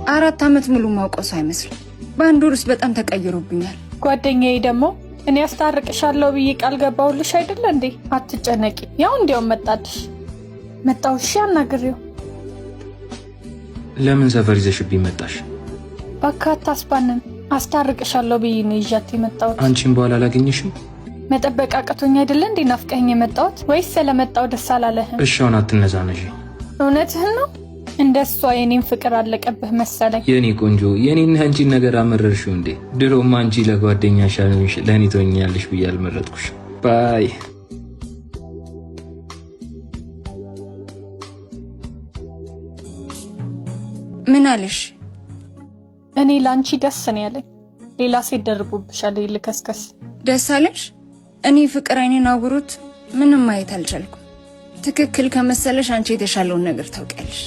4 ዓመት ሙሉ ማውቀው ሰው አይመስልም። በአንድ ወር ውስጥ በጣም ተቀይሮብኛል። ጓደኛዬ ደግሞ እኔ አስታርቅሻለሁ ብዬ ቃል ገባሁልሽ አይደል እንዴ? አትጨነቂ። ያው እንዲያውም መጣው። እሺ አናግሬው። ለምን ሰፈር ይዘሽብኝ መጣሽ? በቃ አታስባንን። አስታርቅሻለሁ ብዬ ነው ይዣት የመጣሁት። አንቺን በኋላ አላገኘሽም? መጠበቅ አቅቶኝ አይደል እንዴ ናፍቀኸኝ የመጣሁት? ወይስ ስለመጣው ደስ አላለህም? እሺ አሁን አትነዛነሺ። እውነትህን ነው? እንደሷ የኔን ፍቅር አለቀብህ መሰለኝ። የኔ ቆንጆ የኔና አንቺን ነገር አመረርሽው እንዴ? ድሮም አንቺ ለጓደኛሽ አለሽ ለኔ ትሆኛለሽ ብዬ አልመረጥኩሽ። ባይ ምን አለሽ? እኔ ላንቺ ደስ ነው ያለኝ። ሌላ ሴት ደርቦብሻል ልከስከስ። ደስ አለሽ? እኔ ፍቅር አይኔን አውሮት ምንም ማየት አልቻልኩም። ትክክል ከመሰለሽ አንቺ የተሻለውን ነገር ታውቂያለሽ።